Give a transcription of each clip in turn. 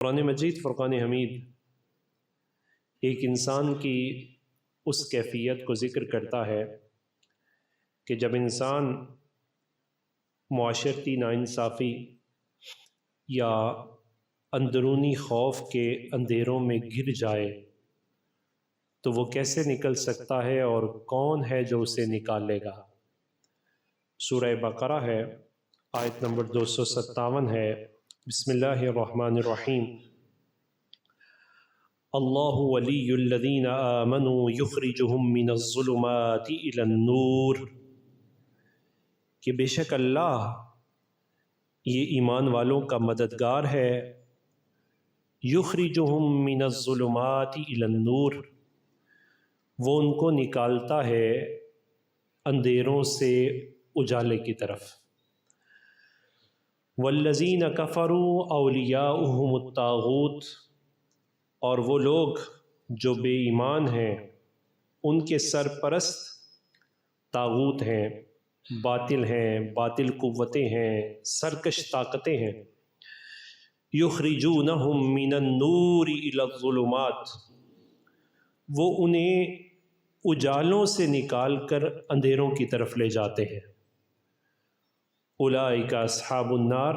قرآن مجید فرقان حمید ایک انسان کی اس کیفیت کو ذکر کرتا ہے کہ جب انسان معاشرتی ناانصافی یا اندرونی خوف کے اندھیروں میں گر جائے تو وہ کیسے نکل سکتا ہے اور کون ہے جو اسے نکالے گا۔ سورہ بقرہ ہے، آیت نمبر 257 ہے۔ بسم اللہ الرحمن الرحیم۔ اللہ ولی الذین آمنوا یخرجہم من الظلمات الی النور، کہ بے شک اللہ یہ ایمان والوں کا مددگار ہے۔ یخرجہم من الظلمات الی النور، وہ ان کو نکالتا ہے اندھیروں سے اجالے کی طرف۔ والذین کفروا اولیاؤہم الطاغوت، اور وہ لوگ جو بے ایمان ہیں ان کے سرپرست طاغوت ہیں، باطل ہیں، باطل قوتیں ہیں، سرکش طاقتیں ہیں۔ یخرجونہم من النور الی الظلمات، وہ انہیں اجالوں سے نکال کر اندھیروں کی طرف لے جاتے ہیں۔ اولئک اصحاب النار،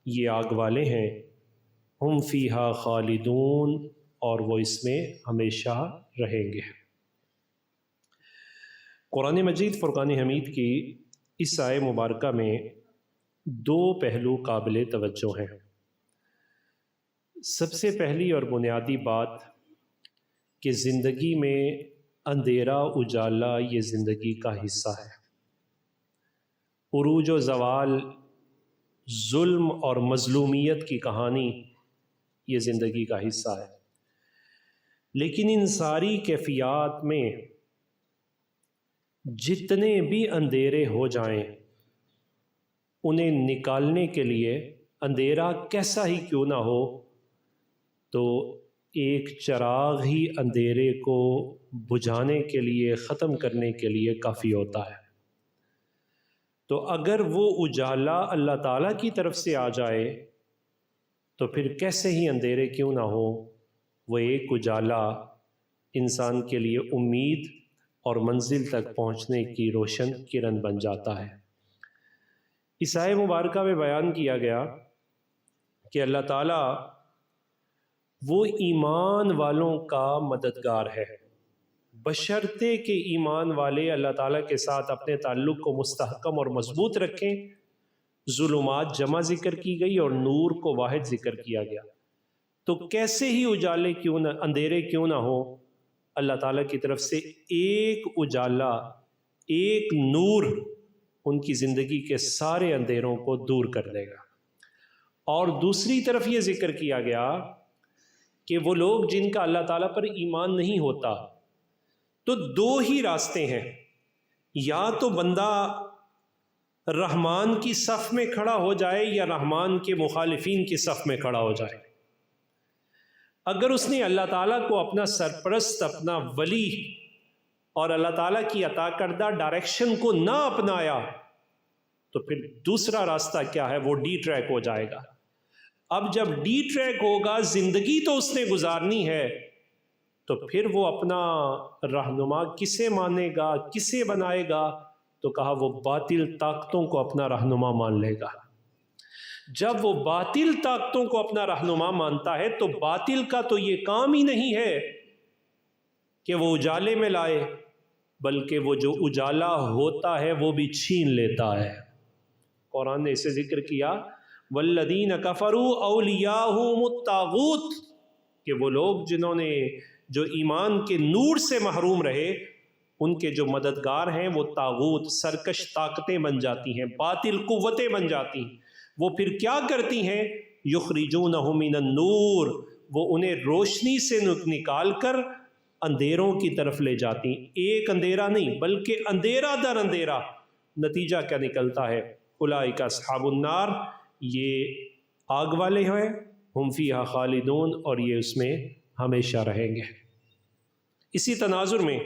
یہ آگ والے ہیں۔ ہم فیہا خالدون، اور وہ اس میں ہمیشہ رہیں گے۔ قرآن مجید فرقان حمید کی اس آیہ مبارکہ میں دو پہلو قابل توجہ ہیں۔ سب سے پہلی اور بنیادی بات کہ زندگی میں اندھیرا اجالا یہ زندگی کا حصہ ہے۔ عروج و زوال، ظلم اور مظلومیت کی کہانی یہ زندگی کا حصہ ہے، لیکن ان ساری کیفیات میں جتنے بھی اندھیرے ہو جائیں انہیں نکالنے کے لیے، اندھیرا کیسا ہی کیوں نہ ہو، تو ایک چراغ ہی اندھیرے کو بجھانے کے لیے، ختم کرنے کے لیے کافی ہوتا ہے۔ تو اگر وہ اجالا اللہ تعالیٰ کی طرف سے آ جائے تو پھر کیسے ہی اندھیرے کیوں نہ ہو، وہ ایک اجالا انسان کے لیے امید اور منزل تک پہنچنے کی روشن کرن بن جاتا ہے۔ اس آیہ مبارکہ میں بیان کیا گیا کہ اللہ تعالیٰ وہ ایمان والوں کا مددگار ہے، بشرطے کہ ایمان والے اللہ تعالیٰ کے ساتھ اپنے تعلق کو مستحکم اور مضبوط رکھیں۔ ظلمات جمع ذکر کی گئی اور نور کو واحد ذکر کیا گیا۔ تو کیسے ہی اجالے کیوں نہ، اندھیرے کیوں نہ ہو، اللہ تعالیٰ کی طرف سے ایک اجالا، ایک نور ان کی زندگی کے سارے اندھیروں کو دور کر دے گا۔ اور دوسری طرف یہ ذکر کیا گیا کہ وہ لوگ جن کا اللہ تعالیٰ پر ایمان نہیں ہوتا، تو دو ہی راستے ہیں، یا تو بندہ رحمان کی صف میں کھڑا ہو جائے یا رحمان کے مخالفین کی صف میں کھڑا ہو جائے۔ اگر اس نے اللہ تعالیٰ کو اپنا سرپرست، اپنا ولی اور اللہ تعالیٰ کی عطا کردہ ڈائریکشن کو نہ اپنایا تو پھر دوسرا راستہ کیا ہے، وہ ڈی ٹریک ہو جائے گا۔ اب جب ڈی ٹریک ہوگا، زندگی تو اس نے گزارنی ہے، تو پھر وہ اپنا رہنما کسے مانے گا، کسے بنائے گا؟ تو کہا وہ باطل طاقتوں کو اپنا رہنما مان لے گا۔ جب وہ باطل طاقتوں کو اپنا رہنما مانتا ہے تو باطل کا تو یہ کام ہی نہیں ہے کہ وہ اجالے میں لائے، بلکہ وہ جو اجالا ہوتا ہے وہ بھی چھین لیتا ہے۔ قرآن نے اسے ذکر کیا، والذین کفروا اولیاؤہم الطاغوت، کہ وہ لوگ جنہوں نے جو ایمان کے نور سے محروم رہے، ان کے جو مددگار ہیں وہ طاغوت، سرکش طاقتیں بن جاتی ہیں، باطل قوتیں بن جاتی ہیں۔ وہ پھر کیا کرتی ہیں؟ یخرجونہم من النور، وہ انہیں روشنی سے نکال کر اندھیروں کی طرف لے جاتی ہیں۔ ایک اندھیرا نہیں بلکہ اندھیرا در اندھیرا۔ نتیجہ کیا نکلتا ہے؟ اولئک اصحاب النار، یہ آگ والے ہیں، ہم فیہا خالدون، اور یہ اس میں ہمیشہ رہیں گے۔ اسی تناظر میں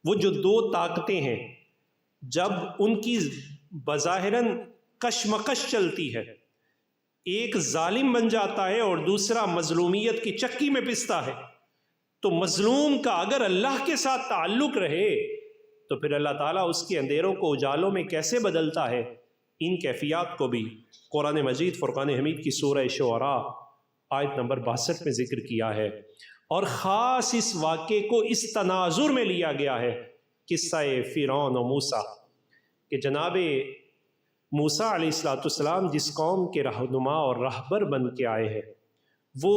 وہ جو دو طاقتیں ہیں، جب ان کی بظاہراً کشمکش چلتی ہے، ایک ظالم بن جاتا ہے اور دوسرا مظلومیت کی چکی میں پستا ہے، تو مظلوم کا اگر اللہ کے ساتھ تعلق رہے تو پھر اللہ تعالیٰ اس کے اندھیروں کو اجالوں میں کیسے بدلتا ہے، ان کیفیات کو بھی قرآن مجید فرقان حمید کی سورہ شعراء آیت نمبر 62 میں ذکر کیا ہے۔ اور خاص اس واقعے کو اس تناظر میں لیا گیا ہے، قصہ فرعون و موسیٰ، کہ جناب موسیٰ علیہ السلام جس قوم کے رہنما اور رہبر بن کے آئے ہیں وہ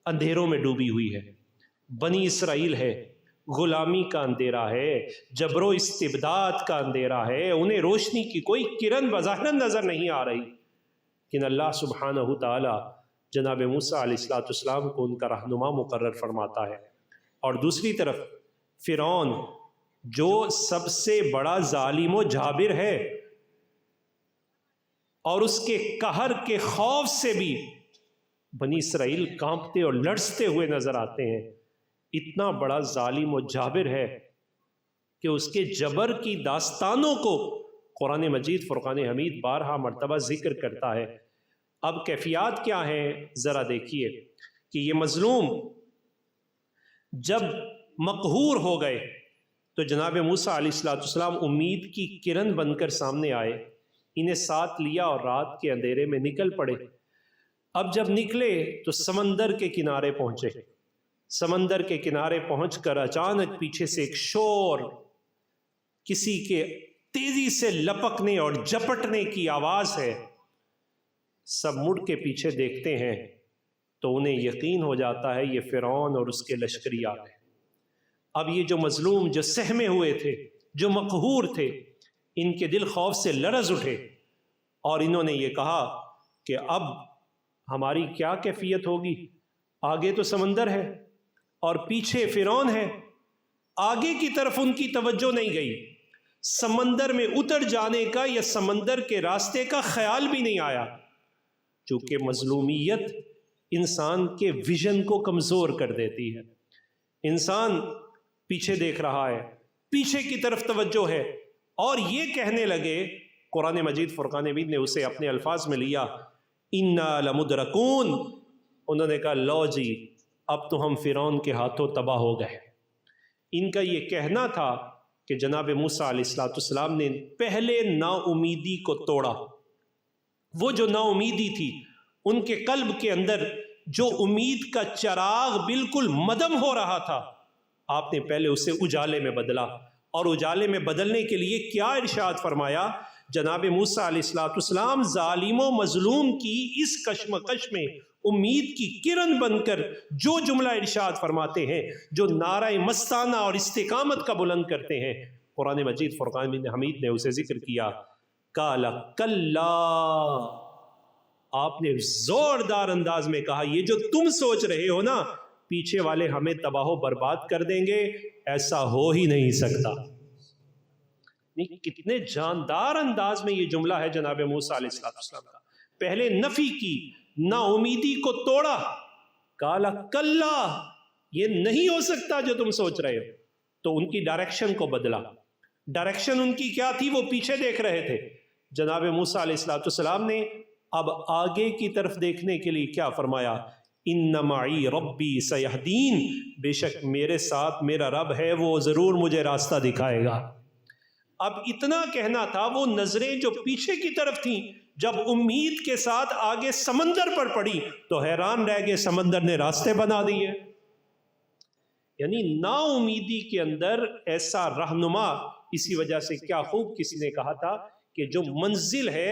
اندھیروں میں ڈوبی ہوئی ہے، بنی اسرائیل ہے، غلامی کا اندھیرا ہے، جبر و استبداد کا اندھیرا ہے، انہیں روشنی کی کوئی کرن بظاہر نظر نہیں آ رہی، لیکن اللہ سبحانہ تعالی جناب موسیٰ علیہ السلام کو ان کا رہنما مقرر فرماتا ہے۔ اور دوسری طرف فرعون جو سب سے بڑا ظالم و جابر ہے، اور اس کے قہر کے خوف سے بھی بنی اسرائیل کانپتے اور لرزتے ہوئے نظر آتے ہیں، اتنا بڑا ظالم و جابر ہے کہ اس کے جبر کی داستانوں کو قرآن مجید فرقان حمید بارہا مرتبہ ذکر کرتا ہے۔ اب کیفیات کیا ہیں ذرا دیکھیے کہ یہ مظلوم جب مقہور ہو گئے تو جناب موسیٰ علیہ السلام امید کی کرن بن کر سامنے آئے، انہیں ساتھ لیا اور رات کے اندھیرے میں نکل پڑے۔ اب جب نکلے تو سمندر کے کنارے پہنچے، سمندر کے کنارے پہنچ کر اچانک پیچھے سے ایک شور، کسی کے تیزی سے لپکنے اور جھپٹنے کی آواز ہے۔ سب مڑ کے پیچھے دیکھتے ہیں تو انہیں یقین ہو جاتا ہے یہ فرعون اور اس کے لشکری آ گئے۔ اب یہ جو مظلوم، جو سہمے ہوئے تھے، جو مقہور تھے، ان کے دل خوف سے لرز اٹھے اور انہوں نے یہ کہا کہ اب ہماری کیا کیفیت ہوگی؟ آگے تو سمندر ہے اور پیچھے فرعون ہے، آگے کی طرف ان کی توجہ نہیں گئی، سمندر میں اتر جانے کا یا سمندر کے راستے کا خیال بھی نہیں آیا، چونکہ مظلومیت انسان کے ویژن کو کمزور کر دیتی ہے۔ انسان پیچھے دیکھ رہا ہے، پیچھے کی طرف توجہ ہے، اور یہ کہنے لگے، قرآن مجید فرقان حمید نے اسے اپنے الفاظ میں لیا، اِنَّا لَمُدْرَكُونَ، انہوں نے کہا لو جی اب تو ہم فرعون کے ہاتھوں تباہ ہو گئے۔ ان کا یہ کہنا تھا کہ جناب موسیٰ علیہ السلام نے پہلے نا امیدی کو توڑا۔ وہ جو نا امیدی تھی ان کے قلب کے اندر، جو امید کا چراغ بالکل مدم ہو رہا تھا، آپ نے پہلے اسے اجالے میں بدلا، اور اجالے میں بدلنے کے لیے کیا ارشاد فرمایا؟ جناب موسیٰ علیہ السلام ظالم و مظلوم کی اس کشمکش میں امید کی کرن بن کر جو جملہ ارشاد فرماتے ہیں، جو نعرہ مستانہ اور استقامت کا بلند کرتے ہیں، قرآن مجید فرقان حمید نے اسے ذکر کیا، کالا کلا، آپ نے زوردار انداز میں کہا یہ جو تم سوچ رہے ہو نا پیچھے والے ہمیں تباہ و برباد کر دیں گے، ایسا ہو ہی نہیں سکتا۔ کتنے جاندار انداز میں یہ جملہ ہے جناب موسیٰ علیہ السلام کا۔ پہلے نفی کی، نا امیدی کو توڑا، کالا کلا، یہ نہیں ہو سکتا جو تم سوچ رہے ہو، تو ان کی ڈائریکشن کو بدلا۔ ڈائریکشن ان کی کیا تھی؟ وہ پیچھے دیکھ رہے تھے۔ جناب موسیٰ علیہ السلام نے اب آگے کی طرف دیکھنے کے لیے کیا فرمایا؟ ان معی ربی سیہدین، بے شک میرے ساتھ میرا رب ہے، وہ ضرور مجھے راستہ دکھائے گا۔ اب اتنا کہنا تھا، وہ نظریں جو پیچھے کی طرف تھیں جب امید کے ساتھ آگے سمندر پر پڑی تو حیران رہ گئے، سمندر نے راستے بنا دیے۔ یعنی نا امیدی کے اندر ایسا رہنما، اسی وجہ سے کیا خوب کسی نے کہا تھا کہ جو منزل ہے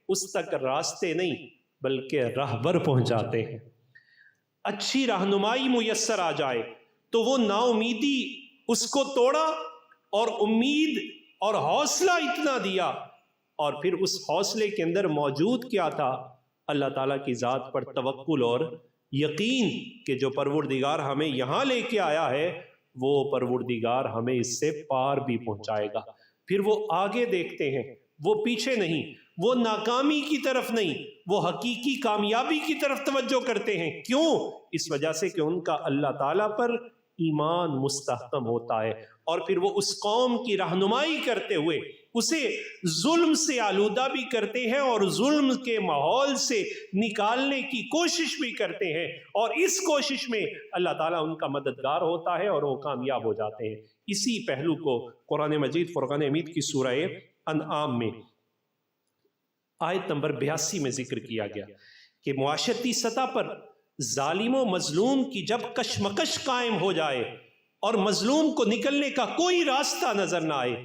اس تک راستے نہیں بلکہ راہبر پہنچاتے ہیں۔ اچھی رہنمائی میسر آ جائے تو وہ نا امیدی اس کو توڑا اور امید اور حوصلہ اتنا دیا، اور پھر اس حوصلے کے اندر موجود کیا تھا؟ اللہ تعالیٰ کی ذات پر توکل اور یقین کہ جو پروردگار ہمیں یہاں لے کے آیا ہے وہ پروردگار ہمیں اس سے پار بھی پہنچائے گا۔ پھر وہ آگے دیکھتے ہیں، وہ پیچھے نہیں، وہ ناکامی کی طرف نہیں، وہ حقیقی کامیابی کی طرف توجہ کرتے ہیں۔ کیوں؟ اس وجہ سے کہ ان کا اللہ تعالیٰ پر ایمان مستحکم ہوتا ہے، اور پھر وہ اس قوم کی رہنمائی کرتے ہوئے اسے ظلم سے آلودہ بھی کرتے ہیں اور ظلم کے ماحول سے نکالنے کی کوشش بھی کرتے ہیں، اور اس کوشش میں اللہ تعالیٰ ان کا مددگار ہوتا ہے اور وہ کامیاب ہو جاتے ہیں۔ اسی پہلو کو قرآن مجید فرقان حمید کی سورہ انعام میں آیت نمبر 82 میں ذکر کیا گیا کہ معاشرتی سطح پر ظالم و مظلوم کی جب کشمکش قائم ہو جائے اور مظلوم کو نکلنے کا کوئی راستہ نظر نہ آئے،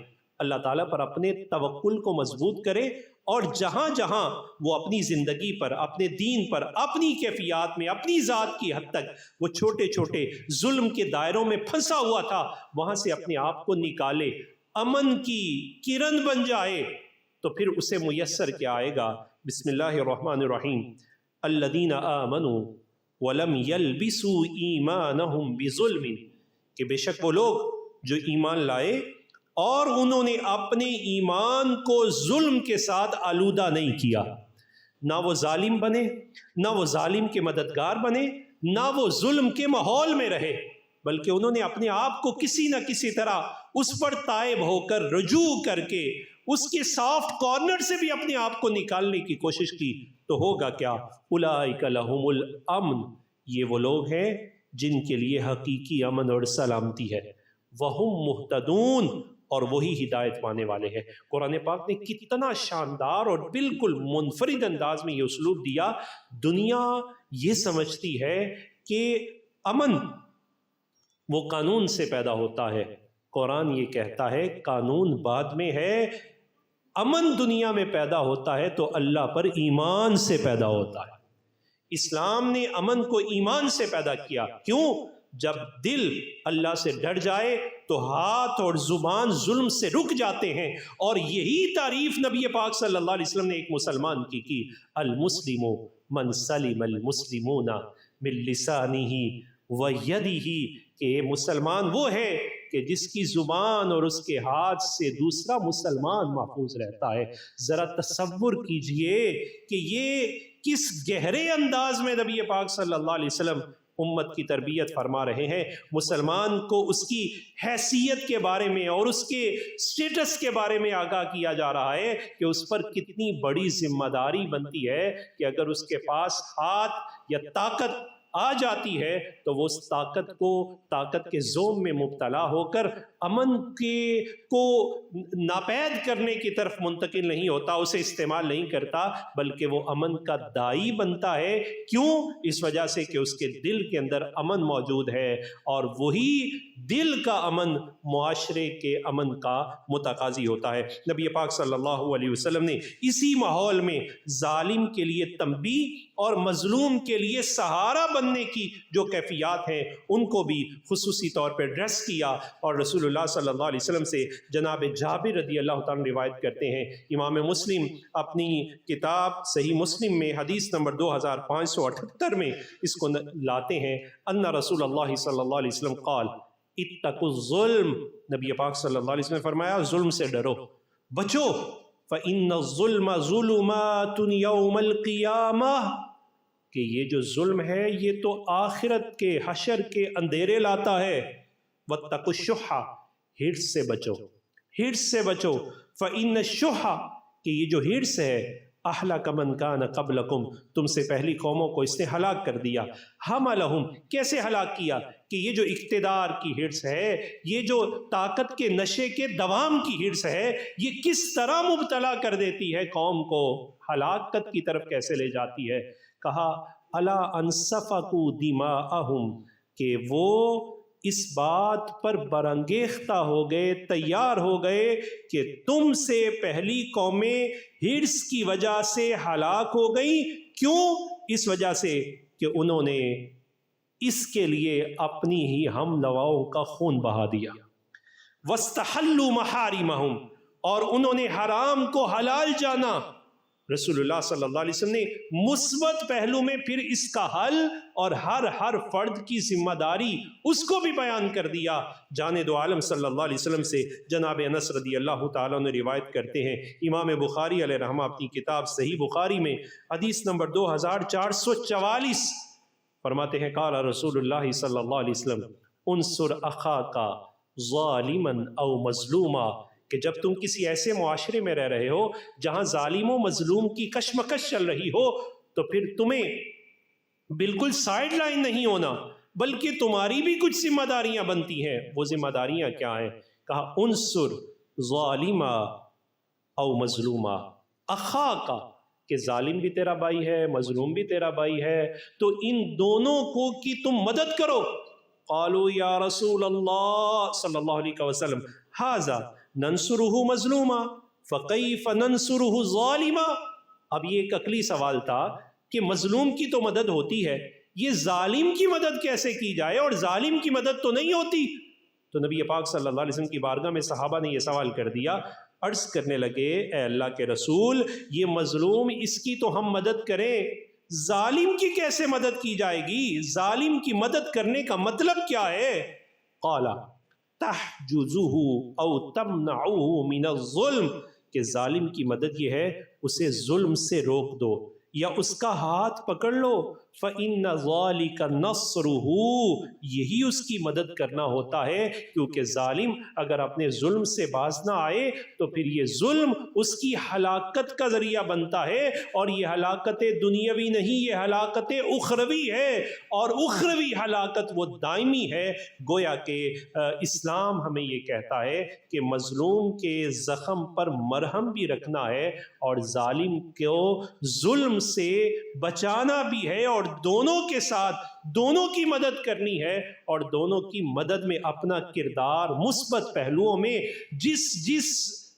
اللہ تعالیٰ پر اپنے توکل کو مضبوط کرے، اور جہاں جہاں وہ اپنی زندگی پر، اپنے دین پر، اپنی کیفیات میں، اپنی ذات کی حد تک وہ چھوٹے چھوٹے ظلم کے دائروں میں پھنسا ہوا تھا، وہاں سے اپنے آپ کو نکالے، امن کی کرن بن جائے، تو پھر اسے میسر کیا آئے گا؟ بسم اللہ الرحمن الرحیم، الذین آمنوا ولم یلبسوا ایمانہم بظلم، کہ بے شک وہ لوگ جو ایمان لائے اور انہوں نے اپنے ایمان کو ظلم کے ساتھ آلودہ نہیں کیا، نہ وہ ظالم بنے، نہ وہ ظالم کے مددگار بنے، نہ وہ ظلم کے ماحول میں رہے، بلکہ انہوں نے اپنے آپ کو کسی نہ کسی طرح اس پر تائب ہو کر، رجوع کر کے، اس کے سافٹ کارنر سے بھی اپنے آپ کو نکالنے کی کوشش کی، تو ہوگا کیا؟ اولئک لہم الامن، یہ وہ لوگ ہیں جن کے لیے حقیقی امن اور سلامتی ہے، وہم مہتدون، اور وہی ہدایت پانے والے ہیں۔ قرآن پاک نے کتنا شاندار اور بالکل منفرد انداز میں یہ اسلوب دیا۔ دنیا یہ سمجھتی ہے کہ امن وہ قانون سے پیدا ہوتا ہے، قرآن یہ کہتا ہے قانون بعد میں ہے، امن دنیا میں پیدا ہوتا ہے تو اللہ پر ایمان سے پیدا ہوتا ہے۔ اسلام نے امن کو ایمان سے پیدا کیا، کیوں؟ جب دل اللہ سے ڈر جائے تو ہاتھ اور زبان ظلم سے رک جاتے ہیں، اور یہی تعریف نبی پاک صلی اللہ علیہ وسلم نے ایک مسلمان کی، المسلم من سلم المسلمون من لسانہ و یدہ، کہ مسلمان وہ ہے کہ جس کی زبان اور اس کے ہاتھ سے دوسرا مسلمان محفوظ رہتا ہے۔ ذرا تصور کیجئے کہ یہ کس گہرے انداز میں نبی پاک صلی اللہ علیہ وسلم امت کی تربیت فرما رہے ہیں۔ مسلمان کو اس کی حیثیت کے بارے میں اور اس کے سٹیٹس کے بارے میں آگاہ کیا جا رہا ہے کہ اس پر کتنی بڑی ذمہ داری بنتی ہے کہ اگر اس کے پاس ہاتھ یا طاقت آ جاتی ہے تو وہ اس طاقت کے زوم میں مبتلا ہو کر امن کو ناپید کرنے کی طرف منتقل نہیں ہوتا، اسے استعمال نہیں کرتا، بلکہ وہ امن کا داعی بنتا ہے۔ کیوں؟ اس وجہ سے کہ اس کے دل کے اندر امن موجود ہے، اور وہی دل کا امن معاشرے کے امن کا متقاضی ہوتا ہے۔ نبی پاک صلی اللہ علیہ وسلم نے اسی ماحول میں ظالم کے لیے تنبیہ اور مظلوم کے لیے سہارا بننے کی جو کیفیات ہیں ان کو بھی خصوصی طور پر ڈریس کیا، اور رسول اللہ صلی اللہ علیہ وسلم سے جناب جابر رضی اللہ تعالیٰ روایت کرتے ہیں، امام مسلم اپنی کتاب صحیح مسلم میں حدیث نمبر 2578 میں اس کو لاتے ہیں، ان رسول اللہ صلی اللہ علیہ وسلم قال اتقوا الظلم، نبی پاک صلی اللہ علیہ وسلم نے فرمایا ظلم سے ڈرو، بچو، فإن الظلم ظلمات یوم القیامہ، کہ یہ جو ظلم ہے یہ تو آخرت کے حشر کے اندھیرے لاتا ہے۔ واتقوا الشح، ہرس سے بچو، ہرس سے بچو، فإن الشح، کہ یہ جو ہرس ہے، اہلک من کان قبلکم، تم سے پہلی قوموں کو اس نے ہلاک کر دیا۔ حملہم، کیسے ہلاک کیا؟ کہ یہ جو اقتدار کی ہرس ہے، یہ جو طاقت کے نشے کے دوام کی ہرس ہے، یہ کس طرح مبتلا کر دیتی ہے قوم کو، ہلاکت کی طرف کیسے لے جاتی ہے۔ کہا الا ان سفکوا دماءہم، کہ وہ اس بات پر برانگیختہ ہو گئے، تیار ہو گئے کہ تم سے پہلی قومیں ہرس کی وجہ سے ہلاک ہو گئیں۔ کیوں؟ اس وجہ سے کہ انہوں نے اس کے لیے اپنی ہی ہم نواؤں کا خون بہا دیا۔ واستحلوا محارمہم، اور انہوں نے حرام کو حلال جانا۔ رسول اللہ صلی اللہ علیہ وسلم نے مثبت پہلو میں پھر اس کا حل اور ہر فرد کی ذمہ داری اس کو بھی بیان کر دیا۔ جانے دو عالم صلی اللہ علیہ وسلم سے جناب انس رضی اللہ تعالیٰ نے روایت کرتے ہیں، امام بخاری علیہ رحمہ اپنی کتاب صحیح بخاری میں حدیث نمبر 2444 فرماتے ہیں، قال رسول اللہ صلی اللہ علیہ وسلم انصر اخاک ظالما او مظلوما، کہ جب تم کسی ایسے معاشرے میں رہ رہے ہو جہاں ظالم و مظلوم کی کشمکش چل رہی ہو تو پھر تمہیں بالکل سائیڈ لائن نہیں ہونا، بلکہ تمہاری بھی کچھ ذمہ داریاں بنتی ہیں۔ وہ ذمہ داریاں کیا ہیں؟ کہا انصر ظالما او مظلوما اخاکا، کہ ظالم بھی تیرا بھائی ہے، مظلوم بھی تیرا بھائی ہے، تو ان دونوں کو کی تم مدد کرو۔ قالوا یا رسول اللہ صلی اللہ علیہ وسلم ھذا ننصرہ مظلوما فکیف ننصرہ ظالما۔ اب یہ ایک عقلی سوال تھا کہ مظلوم کی تو مدد ہوتی ہے، یہ ظالم کی مدد کیسے کی جائے، اور ظالم کی مدد تو نہیں ہوتی۔ تو نبی پاک صلی اللہ علیہ وسلم کی بارگاہ میں صحابہ نے یہ سوال کر دیا، عرض کرنے لگے اے اللہ کے رسول، یہ مظلوم اس کی تو ہم مدد کریں، ظالم کی کیسے مدد کی جائے گی؟ ظالم کی مدد کرنے کا مطلب کیا ہے؟ قال تحجزه او تمنعه من الظلم، کہ ظالم کی مدد یہ ہے اسے ظلم سے روک دو یا اس کا ہاتھ پکڑ لو، فإن ذلك نصره، یہی اس کی مدد کرنا ہوتا ہے، کیونکہ ظالم اگر اپنے ظلم سے باز نہ آئے تو پھر یہ ظلم اس کی ہلاکت کا ذریعہ بنتا ہے، اور یہ ہلاکت دنیاوی نہیں، یہ ہلاکت اخروی ہے، اور اخروی ہلاکت وہ دائمی ہے۔ گویا کہ اسلام ہمیں یہ کہتا ہے کہ مظلوم کے زخم پر مرہم بھی رکھنا ہے، اور ظالم کو ظلم سے بچانا بھی ہے، اور دونوں کے ساتھ دونوں کی مدد کرنی ہے، اور دونوں کی مدد میں اپنا کردار مثبت پہلوؤں میں جس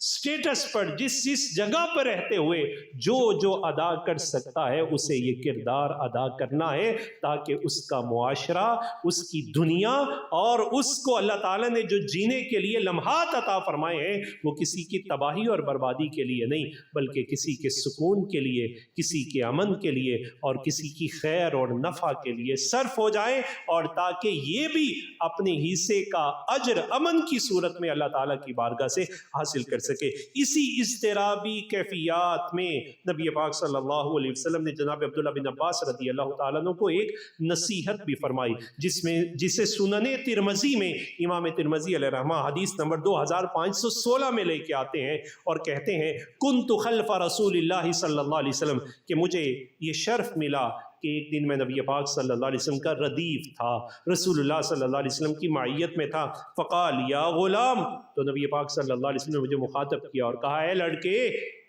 سٹیٹس پر جس جگہ پر رہتے ہوئے جو ادا کر سکتا ہے اسے یہ کردار ادا کرنا ہے، تاکہ اس کا معاشرہ، اس کی دنیا، اور اس کو اللہ تعالیٰ نے جو جینے کے لیے لمحات عطا فرمائے ہیں وہ کسی کی تباہی اور بربادی کے لیے نہیں، بلکہ کسی کے سکون کے لیے، کسی کے امن کے لیے، اور کسی کی خیر اور نفع کے لیے صرف ہو جائے، اور تاکہ یہ بھی اپنے حصے کا اجر امن کی صورت میں اللہ تعالیٰ کی بارگاہ سے حاصل کر سکے۔ اسی اضطرابی کیفیات میں نبی پاک صلی اللہ علیہ وسلم نے جناب عبداللہ بن عباس رضی اللہ تعالیٰ عنہ کو ایک نصیحت بھی فرمائی، جسے سنن ترمذی میں امام ترمذی علیہ رحمہ حدیث نمبر 2516 میں لے کے آتے ہیں، اور کہتے ہیں کنت خلف رسول اللہ صلی اللہ علیہ وسلم، کہ مجھے یہ شرف ملا کہ ایک دن میں نبی پاک صلی اللہ علیہ وسلم کا ردیف تھا، رسول اللہ صلی اللہ علیہ وسلم کی معیت میں تھا، فقال یا غلام، تو نبی پاک صلی اللہ علیہ وسلم نے مجھے مخاطب کیا اور کہا اے لڑکے،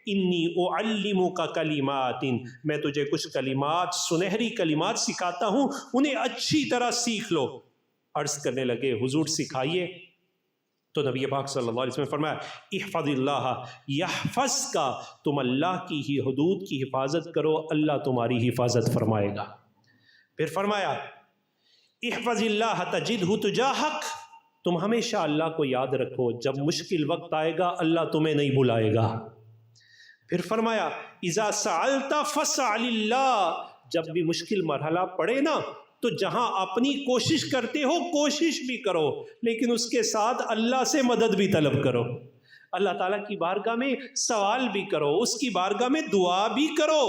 انی اعلمک کلمات، میں تجھے کچھ کلمات، سنہری کلمات سکھاتا ہوں، انہیں اچھی طرح سیکھ لو۔ عرض کرنے لگے حضور سکھائیے، تو نبی پاک صلی اللہ علیہ وسلم نے فرمایا احفظ اللہ یحفظک، تم اللہ کی ہی حدود کی حفاظت کرو، اللہ تمہاری حفاظت فرمائے گا۔ پھر فرمایا احفظ اللہ تجدہ تجاہک، تم ہمیشہ اللہ کو یاد رکھو، جب مشکل وقت آئے گا اللہ تمہیں نہیں بلائے گا۔ پھر فرمایا اذا سألت فاسأل اللہ، جب بھی مشکل مرحلہ پڑے نا تو جہاں اپنی کوشش کرتے ہو کوشش بھی کرو، لیکن اس کے ساتھ اللہ سے مدد بھی طلب کرو، اللہ تعالیٰ کی بارگاہ میں سوال بھی کرو، اس کی بارگاہ میں دعا بھی کرو۔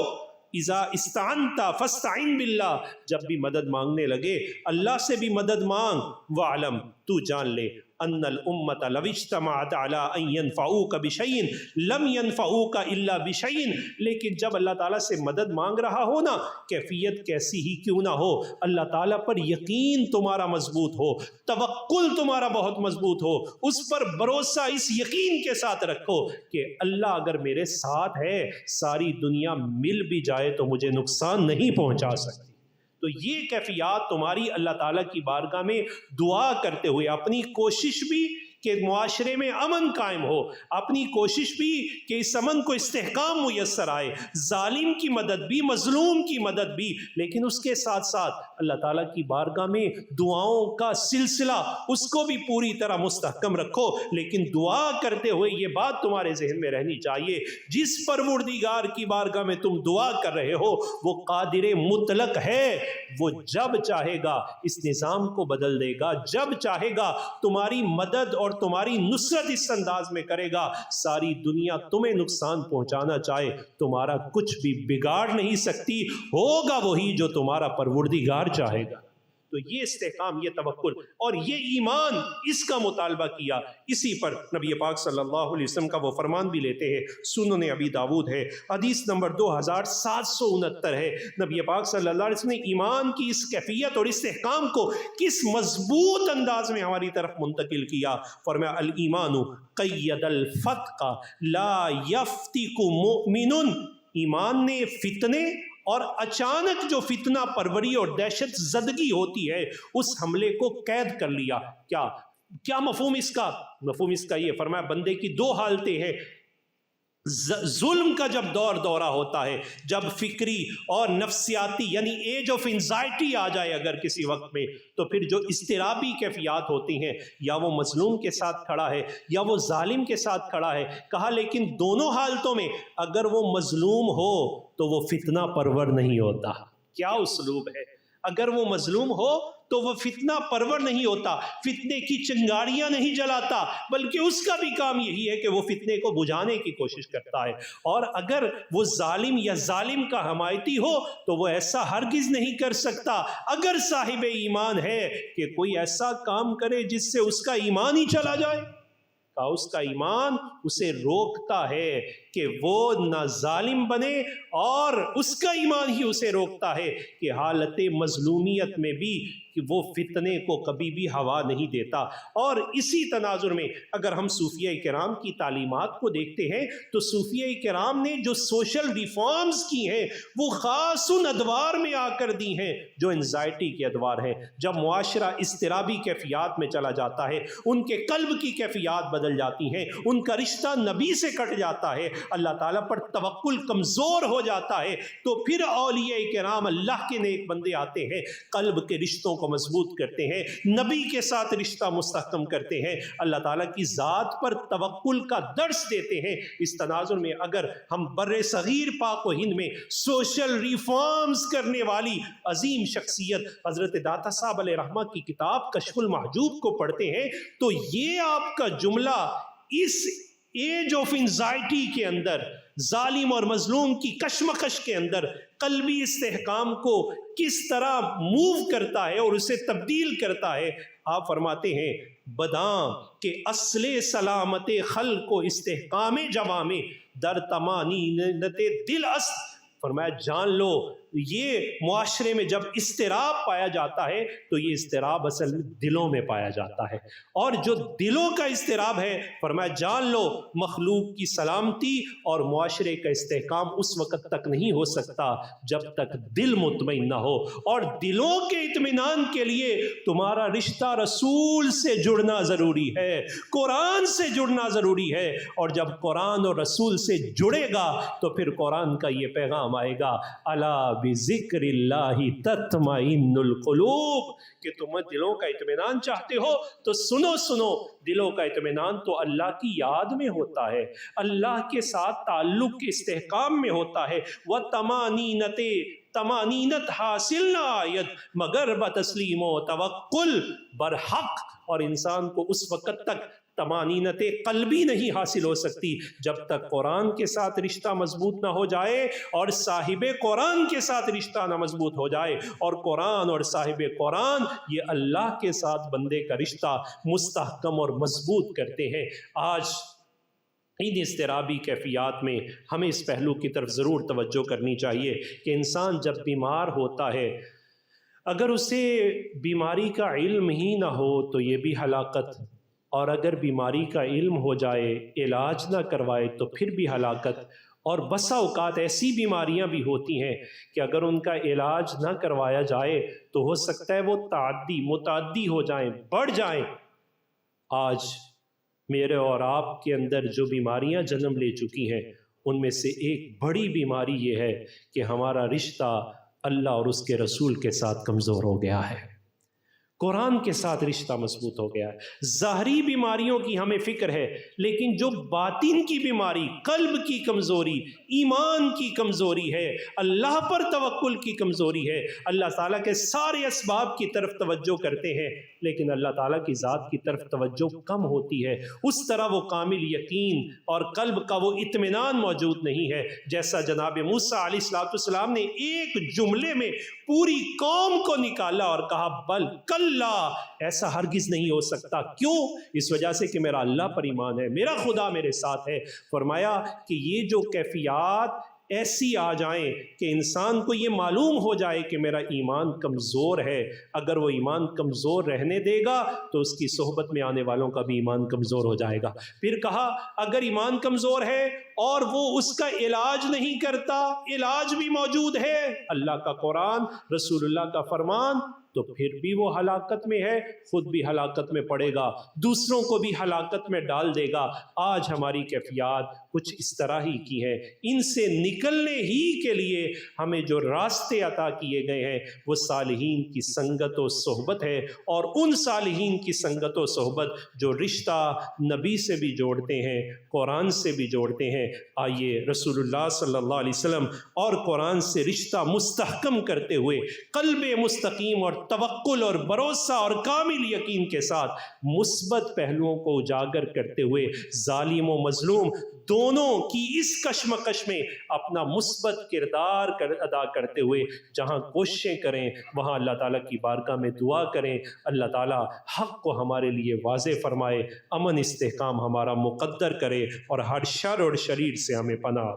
اذا استعنت فاستعن باللہ، جب بھی مدد مانگنے لگے اللہ سے بھی مدد مانگ، وعلم، تو جان لے، ان الامت لو اجتمعت علی ان ينفعوک بشیء لم ينفعوک الا بشیء، لیکن جب اللہ تعالیٰ سے مدد مانگ رہا ہو نا، کیفیت کیسی ہی کیوں نہ ہو، اللہ تعالیٰ پر یقین تمہارا مضبوط ہو، توکل تمہارا بہت مضبوط ہو، اس پر بھروسہ اس یقین کے ساتھ رکھو کہ اللہ اگر میرے ساتھ ہے، ساری دنیا مل بھی جائے تو مجھے نقصان نہیں پہنچا سکتی۔ تو یہ کیفیات تمہاری اللہ تعالیٰ کی بارگاہ میں دعا کرتے ہوئے، اپنی کوشش بھی کہ معاشرے میں امن قائم ہو، اپنی کوشش بھی کہ اس امن کو استحکام میسر آئے، ظالم کی مدد بھی، مظلوم کی مدد بھی، لیکن اس کے ساتھ ساتھ اللہ تعالیٰ کی بارگاہ میں دعاؤں کا سلسلہ اس کو بھی پوری طرح مستحکم رکھو، لیکن دعا کرتے ہوئے یہ بات تمہارے ذہن میں رہنی چاہیے، جس پروردگار کی بارگاہ میں تم دعا کر رہے ہو وہ قادر مطلق ہے، وہ جب چاہے گا اس نظام کو بدل دے گا، جب چاہے گا تمہاری مدد اور تمہاری نصرت اس انداز میں کرے گا، ساری دنیا تمہیں نقصان پہنچانا چاہے تمہارا کچھ بھی بگاڑ نہیں سکتی، ہوگا وہی جو تمہارا پروردگار چاہے گا۔ تو یہ استحکام، یہ توکل اور یہ ایمان، اس کا مطالبہ کیا۔ اسی پر نبی پاک صلی اللہ علیہ وسلم کا وہ فرمان بھی لیتے ہیں، سنن ابی داود ہے، حدیث نمبر 2769 ہے۔ نبی پاک صلی اللہ علیہ وسلم نے ایمان کی اس کیفیت اور استحکام کو کس مضبوط انداز میں ہماری طرف منتقل کیا۔ فرمایا الایمان قید الفتق لا یفتق مؤمن، ایمان نے فتنے اور اچانک جو فتنہ پروری اور دہشت زدگی ہوتی ہے اس حملے کو قید کر لیا۔ کیا مفہوم اس کا؟ مفہوم اس کا یہ، فرمایا بندے کی دو حالتیں ہیں، ظلم کا جب دورہ ہوتا ہے، جب فکری اور نفسیاتی یعنی ایج آف انزائٹی آ جائے اگر کسی وقت میں، تو پھر جو اضطرابی کیفیات ہوتی ہیں، یا وہ مظلوم کے ساتھ کھڑا ہے یا وہ ظالم کے ساتھ کھڑا ہے۔ کہا لیکن دونوں حالتوں میں اگر وہ مظلوم ہو تو وہ فتنہ پرور نہیں ہوتا۔ کیا اسلوب ہے! اگر وہ مظلوم ہو تو وہ فتنہ پرور نہیں ہوتا، فتنے کی چنگاریاں نہیں جلاتا، بلکہ اس کا بھی کام یہی ہے کہ وہ فتنے کو بجھانے کی کوشش کرتا ہے۔ اور اگر وہ ظالم یا ظالم کا حمایتی ہو تو وہ ایسا ہرگز نہیں کر سکتا اگر صاحب ایمان ہے کہ کوئی ایسا کام کرے جس سے اس کا ایمان ہی چلا جائے۔ اس کا ایمان اسے روکتا ہے کہ وہ نہ ظالم بنے، اور اس کا ایمان ہی اسے روکتا ہے کہ حالت مظلومیت میں بھی کہ وہ فتنے کو کبھی بھی ہوا نہیں دیتا۔ اور اسی تناظر میں اگر ہم صوفیہ کرام کی تعلیمات کو دیکھتے ہیں تو صوفیہ کرام نے جو سوشل ریفارمز کی ہیں وہ خاص ان ادوار میں آ کر دی ہیں جو انزائٹی کے ادوار ہیں۔ جب معاشرہ اضطرابی کیفیات میں چلا جاتا ہے، ان کے قلب کی کیفیات بدل جاتی ہیں، ان کا رشتہ نبی سے کٹ جاتا ہے، اللہ تعالیٰ پر توکل کمزور ہو جاتا ہے، تو پھر اولیاء کرام اللہ کے نیک بندے آتے ہیں، قلب کے رشتوں کو مضبوط کرتے ہیں، نبی کے ساتھ رشتہ مستحکم کرتے ہیں، اللہ تعالیٰ کی ذات پر توکل کا درس دیتے ہیں۔ اس تناظر میں اگر ہم بر صغیر پاک و ہند میں سوشل ریفارمز کرنے والی عظیم شخصیت حضرت داتا صاحب علیہ رحمہ کی کتاب کشف المحجوب کو پڑھتے ہیں تو یہ آپ کا جملہ اس ایج آف انزائٹی کے اندر، ظالم اور مظلوم کی کشمکش کے اندر قلبی استحکام کو کس طرح موو کرتا ہے اور اسے تبدیل کرتا ہے۔ آپ فرماتے ہیں بداں کہ اصل سلامت خلق و استحکام جوامع در طمانینت دل است۔ فرمایا جان لو یہ معاشرے میں جب اضطراب پایا جاتا ہے تو یہ اضطراب اصل میں دلوں میں پایا جاتا ہے، اور جو دلوں کا اضطراب ہے فرمایا جان لو مخلوق کی سلامتی اور معاشرے کا استحکام اس وقت تک نہیں ہو سکتا جب تک دل مطمئن نہ ہو، اور دلوں کے اطمینان کے لیے تمہارا رشتہ رسول سے جڑنا ضروری ہے، قرآن سے جڑنا ضروری ہے، اور جب قرآن اور رسول سے جڑے گا تو پھر قرآن کا یہ پیغام آئے گا الا بذکر اللہ تطمئن القلوب، کہ تم دلوں کا اطمینان چاہتے ہو تو سنو دلوں کا اطمینان تو اللہ کی یاد میں ہوتا ہے، اللہ کے ساتھ تعلق کے استحکام میں ہوتا ہے۔ طمانینت حاصل نہ آیت مگر بتسلیم و توکل برحق، اور انسان کو اس وقت تک طمانینت قلبی نہیں حاصل ہو سکتی جب تک قرآن کے ساتھ رشتہ مضبوط نہ ہو جائے اور صاحب قرآن کے ساتھ رشتہ نہ مضبوط ہو جائے، اور قرآن اور صاحب قرآن یہ اللہ کے ساتھ بندے کا رشتہ مستحکم اور مضبوط کرتے ہیں۔ آج ان اضطرابی کیفیات میں ہمیں اس پہلو کی طرف ضرور توجہ کرنی چاہیے کہ انسان جب بیمار ہوتا ہے اگر اسے بیماری کا علم ہی نہ ہو تو یہ بھی ہلاکت، اور اگر بیماری کا علم ہو جائے علاج نہ کروائے تو پھر بھی ہلاکت۔ اور بسا اوقات ایسی بیماریاں بھی ہوتی ہیں کہ اگر ان کا علاج نہ کروایا جائے تو ہو سکتا ہے وہ متعدی ہو جائیں، بڑھ جائیں۔ آج میرے اور آپ کے اندر جو بیماریاں جنم لے چکی ہیں ان میں سے ایک بڑی بیماری یہ ہے کہ ہمارا رشتہ اللہ اور اس کے رسول کے ساتھ کمزور ہو گیا ہے، قرآن کے ساتھ رشتہ مضبوط ہو گیا ہے۔ ظاہری بیماریوں کی ہمیں فکر ہے لیکن جو باطن کی بیماری، قلب کی کمزوری، ایمان کی کمزوری ہے، اللہ پر توکل کی کمزوری ہے، اللہ تعالیٰ کے سارے اسباب کی طرف توجہ کرتے ہیں لیکن اللہ تعالیٰ کی ذات کی طرف توجہ کم ہوتی ہے، اس طرح وہ کامل یقین اور قلب کا وہ اطمینان موجود نہیں ہے جیسا جناب موسیٰ علیہ السلام نے ایک جملے میں پوری قوم کو نکالا اور کہا بل کلا، ایسا ہرگز نہیں ہو سکتا. کیوں؟ اس وجہ سے کہ میرا اللہ پر ایمان ہے، میرا خدا میرے ساتھ ہے. فرمایا کہ یہ جو کیفیات ایسی آ جائیں کہ انسان کو یہ معلوم ہو جائے کہ میرا ایمان کمزور ہے، اگر وہ ایمان کمزور رہنے دے گا تو اس کی صحبت میں آنے والوں کا بھی ایمان کمزور ہو جائے گا. پھر کہا اگر ایمان کمزور ہے اور وہ اس کا علاج نہیں کرتا، علاج بھی موجود ہے، اللہ کا قرآن، رسول اللہ کا فرمان، تو پھر بھی وہ ہلاکت میں ہے، خود بھی ہلاکت میں پڑے گا، دوسروں کو بھی ہلاکت میں ڈال دے گا. آج ہماری کیفیات کچھ اس طرح ہی کی ہے. ان سے نکلنے ہی کے لیے ہمیں جو راستے عطا کیے گئے ہیں وہ صالحین کی سنگت و صحبت ہے، اور ان صالحین کی سنگت و صحبت جو رشتہ نبی سے بھی جوڑتے ہیں، قرآن سے بھی جوڑتے ہیں. آئیے رسول اللہ صلی اللہ علیہ وسلم اور قرآن سے رشتہ مستحکم کرتے ہوئے قلب مستقیم اور توکل اور بھروسہ اور کامل یقین کے ساتھ مثبت پہلوؤں کو اجاگر کرتے ہوئے ظالم و مظلوم دونوں کی اس کشمکش میں اپنا مثبت کردار ادا کرتے ہوئے جہاں کوششیں کریں وہاں اللہ تعالیٰ کی بارگاہ میں دعا کریں. اللہ تعالیٰ حق کو ہمارے لیے واضح فرمائے، امن استحکام ہمارا مقدر کرے اور ہر شر اور شریر سے ہمیں پناہ